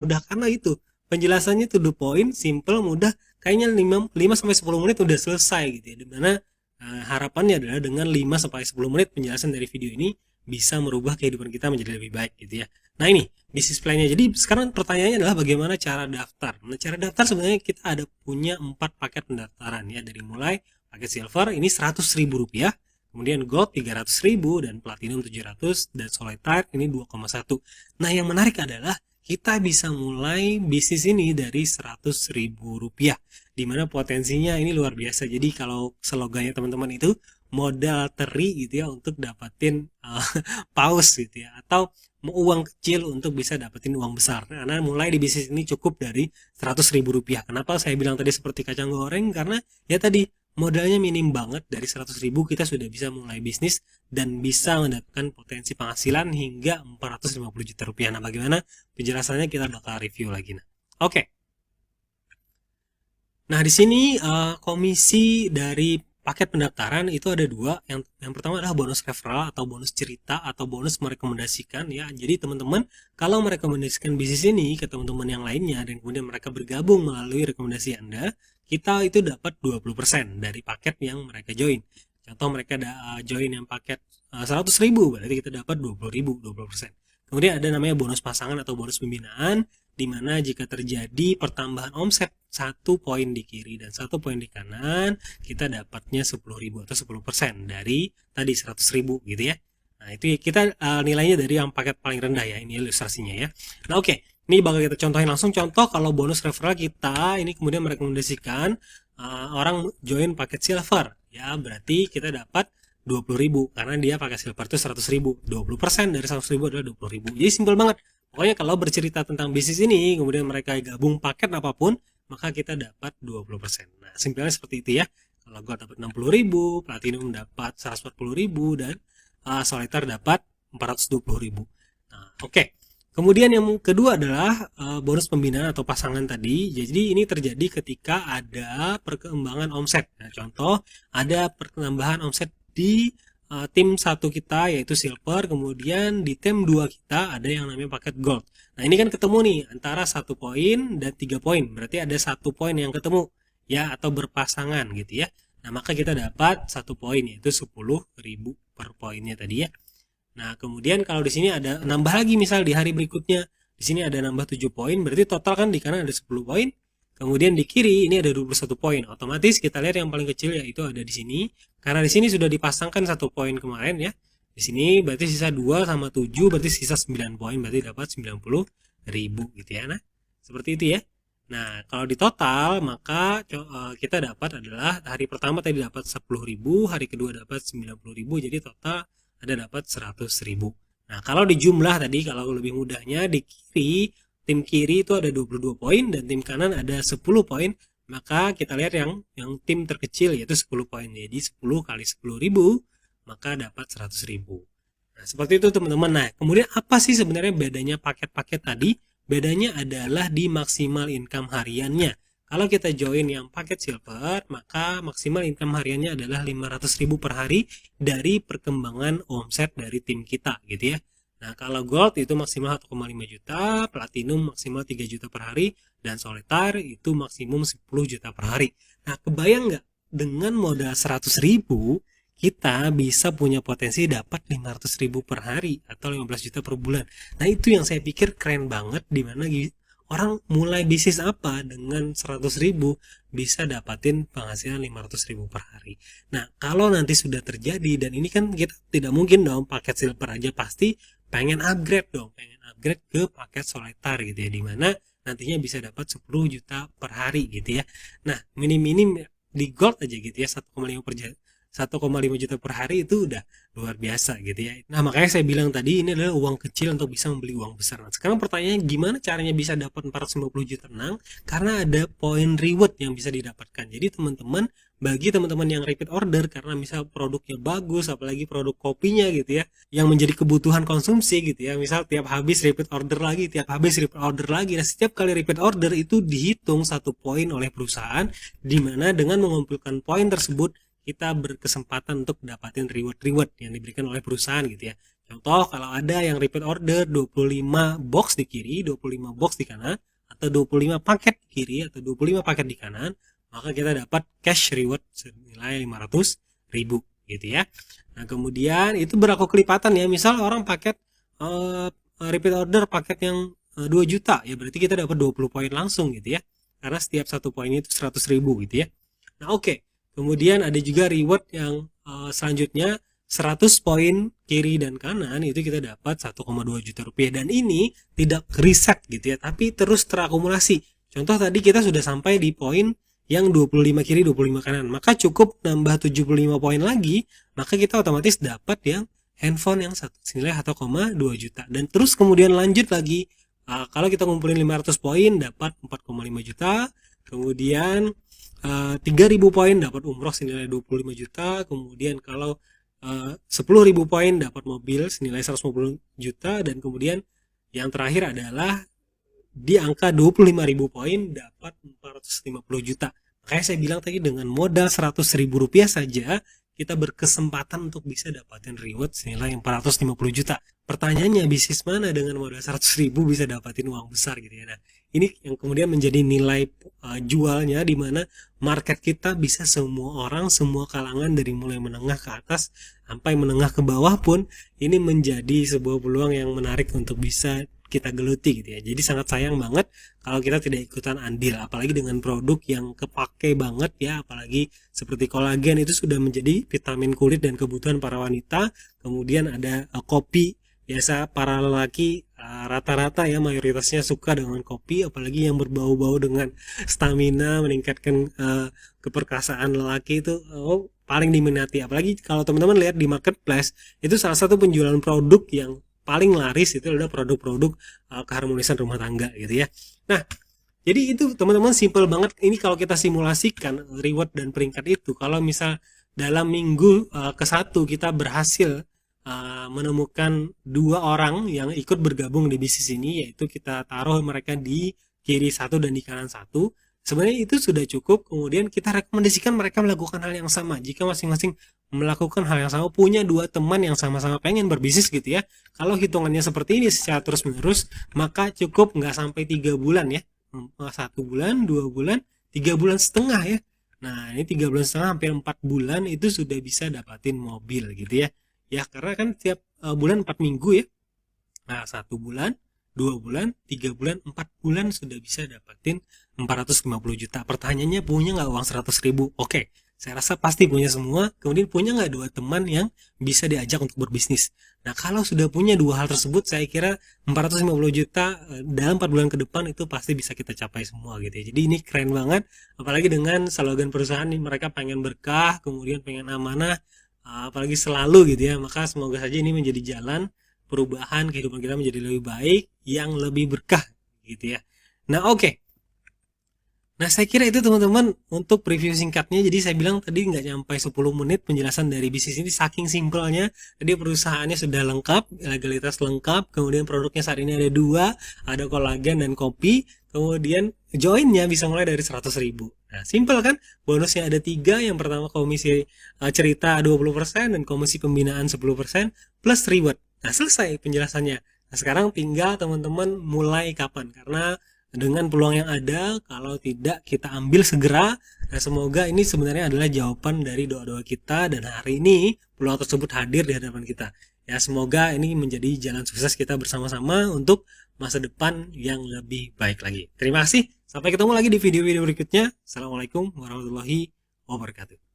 mudah karena itu penjelasannya to the point, simple, mudah, kayaknya 5 sampai 10 menit udah selesai gitu ya. Dimana harapannya adalah dengan 5 sampai 10 menit penjelasan dari video ini bisa merubah kehidupan kita menjadi lebih baik gitu ya. Nah ini bisnis plan-nya. Jadi sekarang pertanyaannya adalah bagaimana cara daftar. Nah cara daftar sebenarnya kita ada punya 4 paket pendaftaran ya, dari mulai paket silver ini 100.000 rupiah, kemudian gold 300.000, dan platinum 700, dan solitaire ini 2,1. Nah yang menarik adalah kita bisa mulai bisnis ini dari 100.000 rupiah, dimana potensinya ini luar biasa. Jadi kalau slogannya teman-teman itu modal teri gitu ya untuk dapatin paus gitu ya, atau mau uang kecil untuk bisa dapetin uang besar. Karena mulai di bisnis ini cukup dari 100.000 rupiah. Kenapa saya bilang tadi seperti kacang goreng? Karena ya tadi modalnya minim banget, dari 100.000 kita sudah bisa mulai bisnis dan bisa mendapatkan potensi penghasilan hingga 450 juta rupiah. Nah bagaimana penjelasannya kita bakal review lagi. Nah oke. Nah di sini komisi dari paket pendaftaran itu ada dua. Yang pertama adalah bonus referral atau bonus cerita atau bonus merekomendasikan ya. Jadi teman-teman kalau merekomendasikan bisnis ini ke teman-teman yang lainnya dan kemudian mereka bergabung melalui rekomendasi Anda, kita itu dapat 20% dari paket yang mereka join. Contoh mereka ada join yang paket 100.000, berarti kita dapat 20.000, 20%. Kemudian ada namanya bonus pasangan atau bonus pembinaan, di mana jika terjadi pertambahan omset 1 poin di kiri dan 1 poin di kanan, kita dapatnya 10.000 atau 10% dari tadi 100.000 gitu ya. Nah itu kita nilainya dari yang paket paling rendah ya, ini ilustrasinya ya. Nah oke, ini bakal kita contohin langsung. Contoh kalau bonus referral kita ini kemudian merekomendasikan orang join paket silver ya, berarti kita dapat 20.000 karena dia pakai silver itu 100.000. 20% dari 100.000 adalah 20.000. Jadi simpel banget. Pokoknya kalau bercerita tentang bisnis ini, kemudian mereka gabung paket apapun, maka kita dapat 20%. Nah, simpelnya seperti itu ya. Kalau gue dapat 60.000, platinum dapat 140.000, dan solitaire dapat 420.000. Nah, oke. Kemudian yang kedua adalah bonus pembinaan atau pasangan tadi. Jadi ini terjadi ketika ada perkembangan omset. Nah, contoh ada pertambahan omset di tim 1 kita yaitu silver, kemudian di tim 2 kita ada yang namanya paket gold. Nah ini kan ketemu nih antara 1 poin dan 3 poin, berarti ada 1 poin yang ketemu ya, atau berpasangan gitu ya. Nah maka kita dapat 1 poin yaitu 10.000 per poinnya tadi ya. Nah kemudian kalau di sini ada nambah lagi, misal di hari berikutnya di sini ada nambah 7 poin, berarti total kan di kanan ada 10 poin. Kemudian di kiri ini ada 21 poin. Otomatis kita lihat yang paling kecil yaitu ada di sini. Karena di sini sudah dipasangkan 1 poin kemarin ya. Di sini berarti sisa 2 sama 7 berarti sisa 9 poin, berarti dapat 90.000 gitu ya. Nah, seperti itu ya. Nah, kalau di total maka kita dapat adalah hari pertama tadi dapat 10.000, hari kedua dapat 90.000, jadi total ada dapat 100.000. Nah, kalau di jumlah tadi, kalau lebih mudahnya di kiri, tim kiri itu ada 22 poin dan tim kanan ada 10 poin, maka kita lihat yang tim terkecil yaitu 10 poin. Jadi 10 kali 10.000 maka dapat 100.000. Nah, seperti itu teman-teman. Nah, kemudian apa sih sebenarnya bedanya paket-paket tadi? Bedanya adalah di maksimal income hariannya. Kalau kita join yang paket silver, maka maksimal income hariannya adalah 500.000 per hari dari perkembangan omset dari tim kita gitu ya. Nah, kalau gold itu maksimal 1,5 juta, platinum maksimal 3 juta per hari, dan solitaire itu maksimum 10 juta per hari. Nah, kebayang nggak? Dengan modal 100.000, kita bisa punya potensi dapat 500.000 per hari atau 15 juta per bulan. Nah, itu yang saya pikir keren banget, dimana orang mulai bisnis apa dengan 100.000 bisa dapatin penghasilan 500.000 per hari. Nah, kalau nanti sudah terjadi, dan ini kan kita tidak mungkin dong paket silver aja, pasti pengen upgrade dong, pengen upgrade ke paket solitaire gitu ya, dimana nantinya bisa dapat 10 juta per hari gitu ya. Nah, minim-minim di gold aja gitu ya, 1,5 juta per hari itu udah luar biasa gitu ya. Nah makanya saya bilang tadi ini adalah uang kecil untuk bisa membeli uang besar. Nah sekarang pertanyaannya gimana caranya bisa dapat 450 juta? Tenang, karena ada poin reward yang bisa didapatkan. Jadi teman-teman, bagi teman-teman yang repeat order karena misal produknya bagus, apalagi produk kopinya gitu ya, yang menjadi kebutuhan konsumsi gitu ya, misal tiap habis repeat order lagi, tiap habis repeat order lagi. Nah setiap kali repeat order itu dihitung 1 poin oleh perusahaan, dimana dengan mengumpulkan poin tersebut kita berkesempatan untuk dapatin reward yang diberikan oleh perusahaan gitu ya. Contoh, kalau ada yang repeat order 25 box di kiri, 25 box di kanan, atau 25 paket di kiri, atau 25 paket di kanan, maka kita dapat cash reward senilai 500.000 gitu ya. Nah, kemudian itu berlaku kelipatan ya. Misal orang paket repeat order paket yang 2 juta, ya berarti kita dapat 20 poin langsung gitu ya. Karena setiap satu poin itu 100.000 gitu ya. Nah, oke. Kemudian ada juga reward yang selanjutnya 100 poin kiri dan kanan, itu kita dapat 1,2 juta rupiah, dan ini tidak reset gitu ya, tapi terus terakumulasi. Contoh tadi kita sudah sampai di poin yang 25 kiri 25 kanan, maka cukup nambah 75 poin lagi, maka kita otomatis dapat yang handphone yang senilai 1,2 juta. Dan terus kemudian lanjut lagi, kalau kita ngumpulin 500 poin dapat 4,5 juta, kemudian 3.000 poin dapat umroh senilai 25 juta, kemudian kalau 10.000 poin dapat mobil senilai 150 juta, dan kemudian yang terakhir adalah di angka 25.000 poin dapat 450 juta. Makanya saya bilang tadi, dengan modal 100.000 rupiah saja kita berkesempatan untuk bisa dapatin reward senilai 450 juta. Pertanyaannya, bisnis mana dengan modal 100.000 bisa dapatin uang besar gitu ya. Nah, ini yang kemudian menjadi nilai jualnya, di mana market kita bisa semua orang, semua kalangan, dari mulai menengah ke atas sampai menengah ke bawah pun, ini menjadi sebuah peluang yang menarik untuk bisa kita geluti gitu ya. Jadi sangat sayang banget kalau kita tidak ikutan andil, apalagi dengan produk yang kepake banget ya, apalagi seperti kolagen, itu sudah menjadi vitamin kulit dan kebutuhan para wanita. Kemudian ada kopi, biasa para lelaki rata-rata ya mayoritasnya suka dengan kopi, apalagi yang berbau-bau dengan stamina, meningkatkan keperkasaan lelaki, itu paling diminati. Apalagi kalau teman-teman lihat di marketplace, itu salah satu penjualan produk yang paling laris itu adalah produk-produk keharmonisan rumah tangga gitu ya. Nah, jadi itu teman-teman simple banget. Ini kalau kita simulasikan reward dan peringkat itu, kalau misal dalam minggu ke-1 kita berhasil menemukan 2 orang yang ikut bergabung di bisnis ini, yaitu kita taruh mereka di kiri 1 dan di kanan 1, sebenarnya itu sudah cukup. Kemudian kita rekomendasikan mereka melakukan hal yang sama. Jika masing-masing melakukan hal yang sama, punya 2 teman yang sama-sama pengen berbisnis gitu ya, kalau hitungannya seperti ini secara terus menerus, maka cukup nggak sampai 3 bulan ya, 1 bulan, 2 bulan, 3 bulan setengah ya. Nah, ini 3 bulan setengah, hampir 4 bulan itu sudah bisa dapatin mobil gitu ya. Ya, karena kan tiap bulan 4 minggu ya. Nah, 1 bulan, 2 bulan, 3 bulan, 4 bulan sudah bisa dapatin 450 juta. Pertanyaannya, punya nggak uang 100.000? Oke, saya rasa pasti punya semua. Kemudian punya nggak 2 teman yang bisa diajak untuk berbisnis? Nah, kalau sudah punya 2 hal tersebut, saya kira 450 juta dalam 4 bulan ke depan itu pasti bisa kita capai semua gitu ya. Jadi ini keren banget, apalagi dengan slogan perusahaan ini, mereka pengen berkah, kemudian pengen amanah, apalagi selalu gitu ya. Maka semoga saja ini menjadi jalan perubahan kehidupan kita menjadi lebih baik, yang lebih berkah gitu ya. Nah, oke. Nah, saya kira itu teman-teman untuk preview singkatnya. Jadi saya bilang tadi nggak nyampe 10 menit penjelasan dari bisnis ini, saking simpelnya. Jadi perusahaannya sudah lengkap, legalitas lengkap, kemudian produknya saat ini ada 2, ada kolagen dan kopi. Kemudian joinnya bisa mulai dari 100.000. Nah, simpel kan? Bonusnya ada 3. Yang pertama komisi cerita 20% dan komisi pembinaan 10% plus reward. Nah, selesai penjelasannya. Nah, sekarang tinggal teman-teman mulai kapan, karena dengan peluang yang ada, kalau tidak kita ambil segera. Nah, semoga ini sebenarnya adalah jawaban dari doa-doa kita, dan hari ini peluang tersebut hadir di hadapan kita. Ya, semoga ini menjadi jalan sukses kita bersama-sama untuk masa depan yang lebih baik lagi. Terima kasih. Sampai ketemu lagi di video-video berikutnya. Assalamualaikum warahmatullahi wabarakatuh.